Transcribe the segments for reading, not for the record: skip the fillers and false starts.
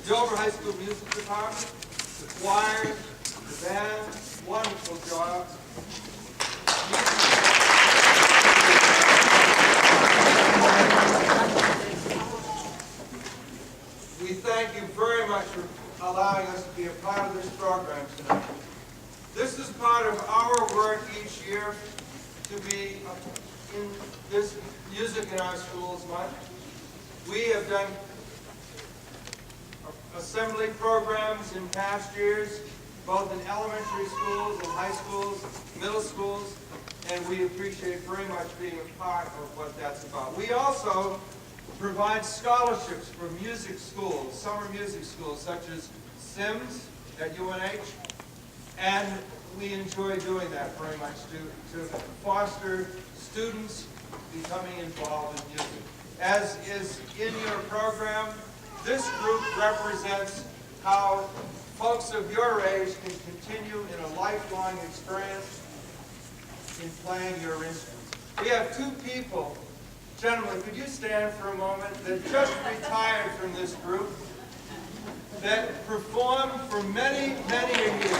the Dover High School Music Department, the choir, the band, wonderful job. We thank you very much for allowing us to be a part of this program tonight. This is part of our work each year to be in this Music in Our Schools month. We have done assembly programs in past years, both in elementary schools and high schools, middle schools, and we appreciate very much being a part of what that's about. We also provide scholarships for music schools, summer music schools, such as Sims at UNH, and we enjoy doing that very much to foster students becoming involved in music. As is in your program, this group represents how folks of your age can continue in a lifelong experience in playing your instruments. We have two people, gentlemen, could you stand for a moment, that just retired from this group, that performed for many, many a year.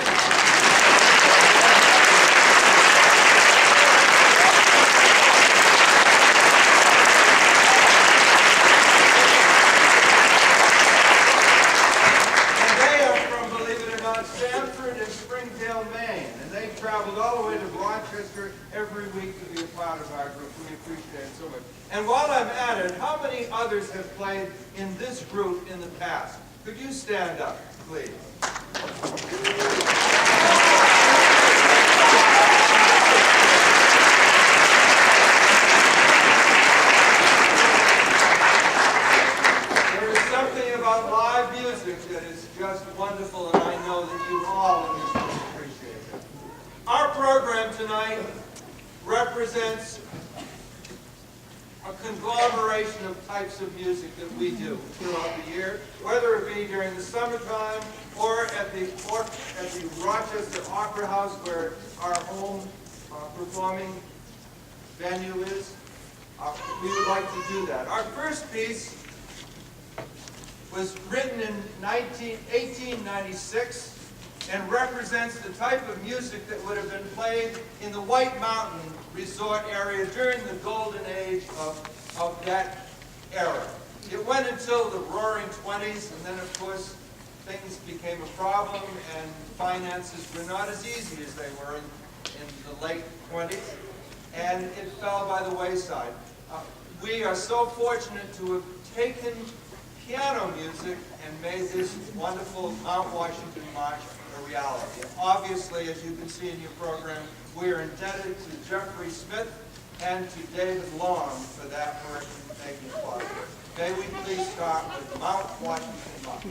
Traveled all the way to Rochester every week to be a part of our group. We appreciate it so much. And while I'm at it, how many others have played in this group in the past? Could you stand up, please? There is something about live music that is just wonderful, and I know that you all in this room appreciate it. Our program tonight represents a conglomeration of types of music that we do throughout the year, whether it be during the summertime or at the Rochester Opera House, where our home performing venue is. We would like to do that. Our first piece was written in 1896 and represents the type of music that would have been played in the White Mountain Resort area during the golden age of that era. It went until the roaring 20s, and then of course things became a problem and finances were not as easy as they were in the late 20s, and it fell by the wayside. We are so fortunate to have taken piano music and made this wonderful Mount Washington March a reality. Obviously, as you can see in your program, we are indebted to Jeffrey Smith and to David Long for that work in making it possible. May we please start with Mount Washington March.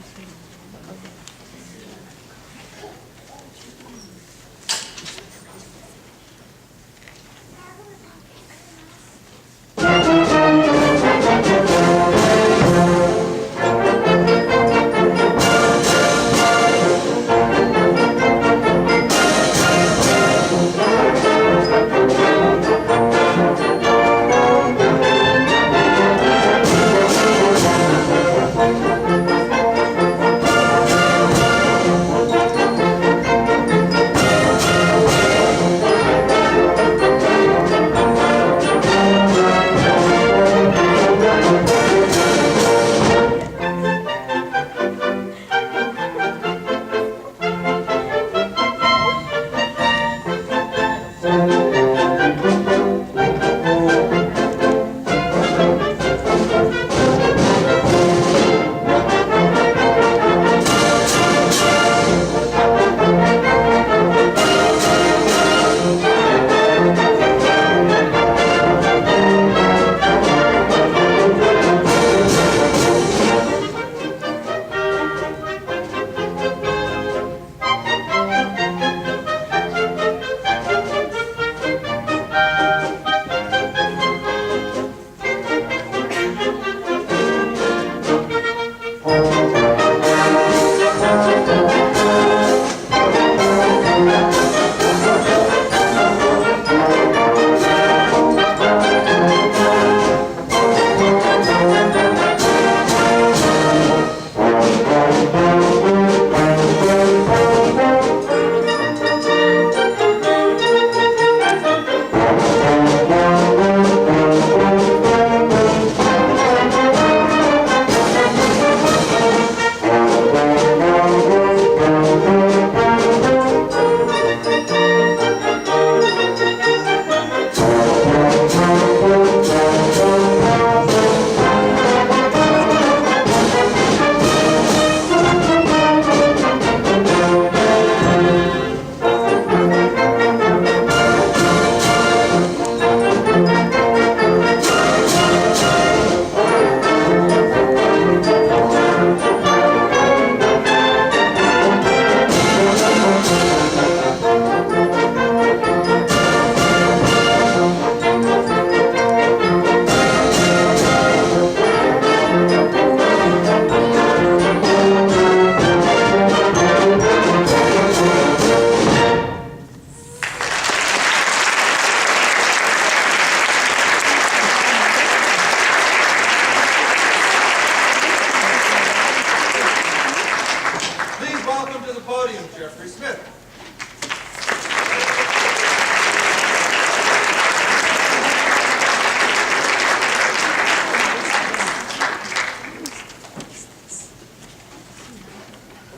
welcome to the podium, Jeffrey Smith.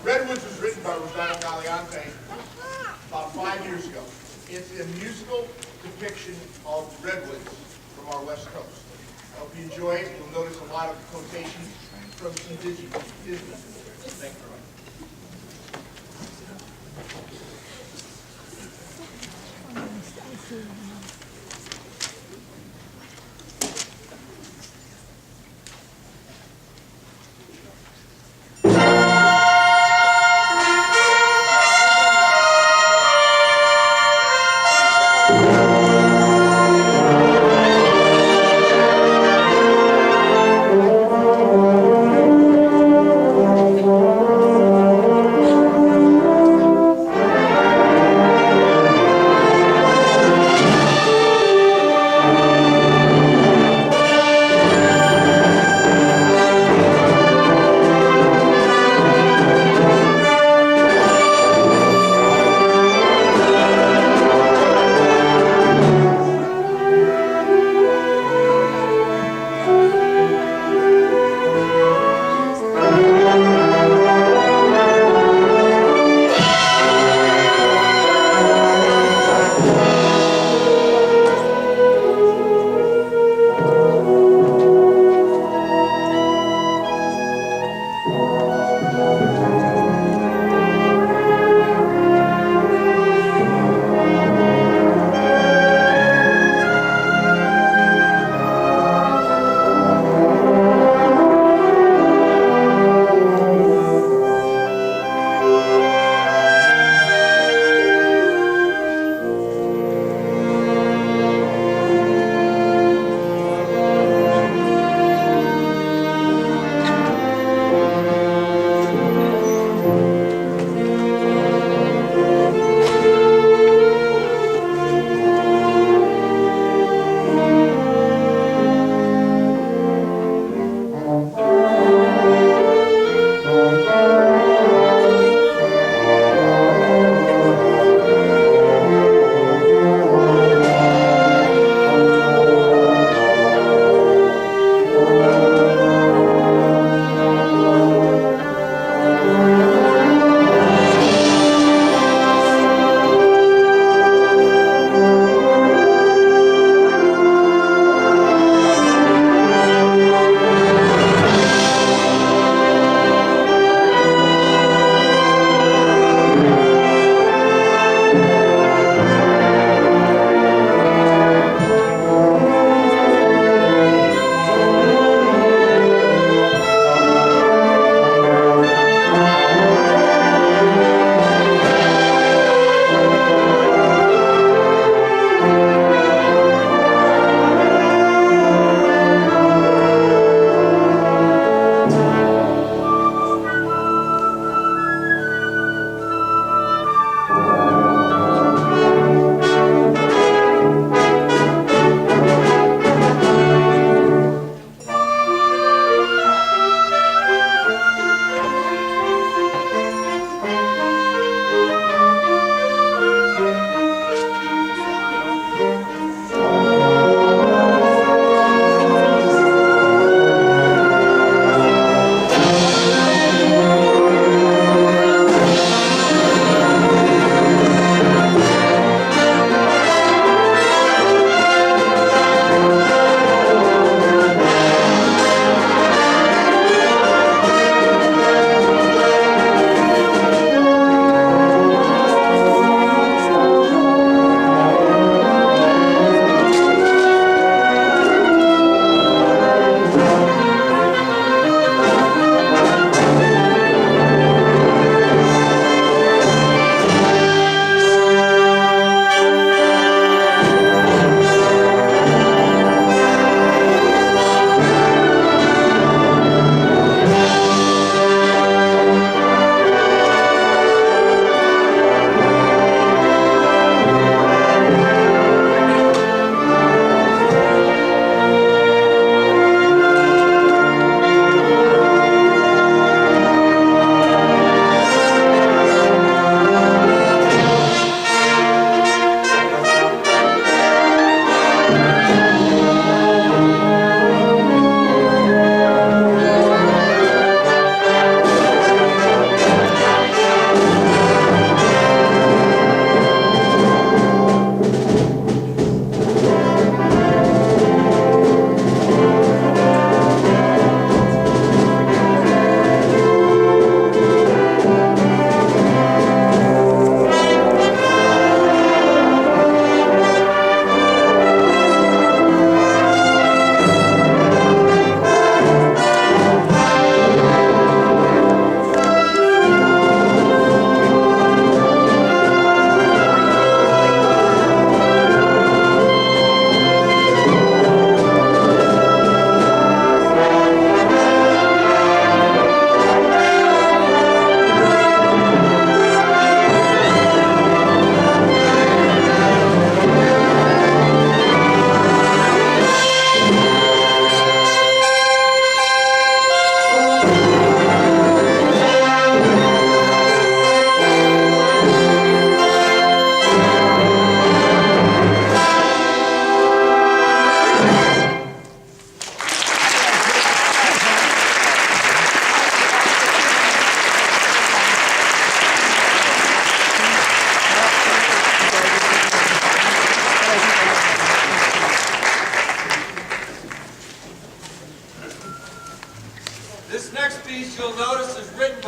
Redwoods was written by Roberto Galeante about 5 years ago. It's a musical depiction of redwoods from our West Coast. I hope you enjoy it. You'll notice a lot of quotations from some Disney. Thank you very much.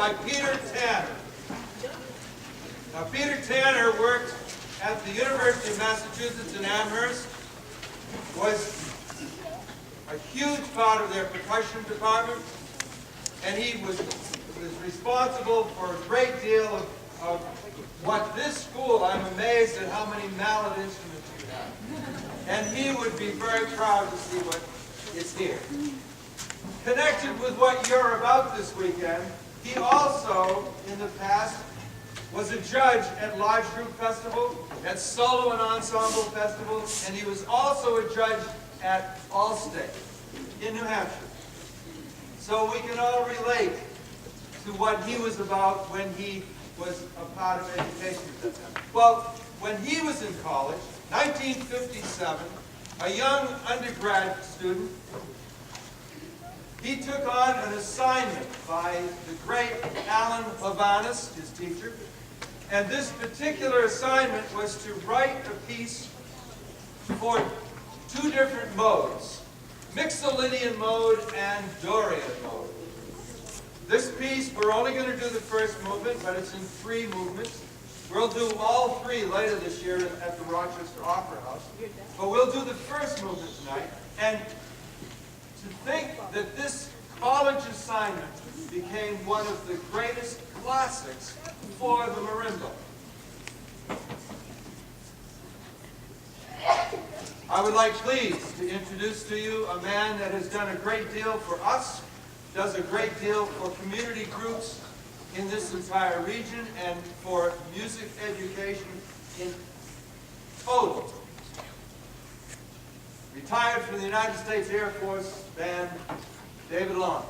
by Peter Tanner. Now, Peter Tanner worked at the University of Massachusetts in Amherst, was a huge part of their percussion department, and he was responsible for a great deal of what this school, I'm amazed at how many mallet instruments you have. And he would be very proud to see what is here. Connected with what you're about this weekend, he also, in the past, was a judge at Large Group Festival, at Solo and Ensemble Festival, and he was also a judge at Allstate in New Hampshire. So we can all relate to what he was about when he was a part of education at that time. Well, when he was in college, 1957, a young undergrad student, he took on an assignment by the great Alan Levanis, his teacher, and this particular assignment was to write a piece for two different modes, Mixolydian mode and Dorian mode. This piece, we're only going to do the first movement, but it's in 3 movements. We'll do all 3 later this year at the Rochester Opera House. But we'll do the first movement tonight. And to think that this college assignment became one of the greatest classics for the marimba. I would like, please, to introduce to you a man that has done a great deal for us, does a great deal for community groups in this entire region, and for music education in total. Retired from the United States Air Force Band, David Long.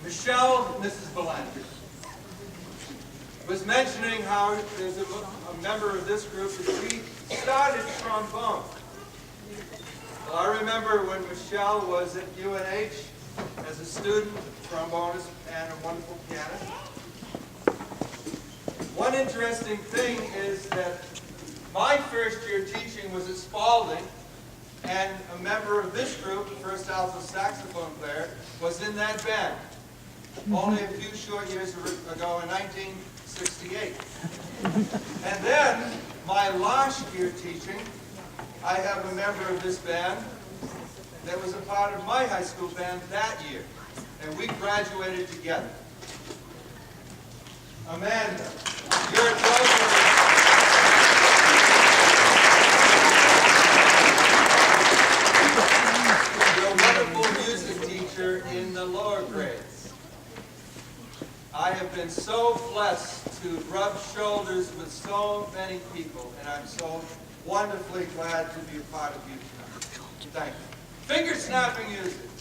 Michelle, Mrs. Belanger, was mentioning how there's a member of this group that we started trombone. Well, I remember when Michelle was at UNH as a student, trombonist, and a wonderful pianist. One interesting thing is that my first year teaching was at Spalding, and a member of this group, the first alto saxophone player, was in that band. Only a few short years ago in 1968. And then, my last year teaching, I have a member of this band that was a part of my high school band that year. And we graduated together. Amanda, you're a You're a wonderful music teacher in the lower grades. I have been so blessed to rub shoulders with so many people, and I'm so wonderfully glad to be a part of you tonight. Thank you. Finger snapping music.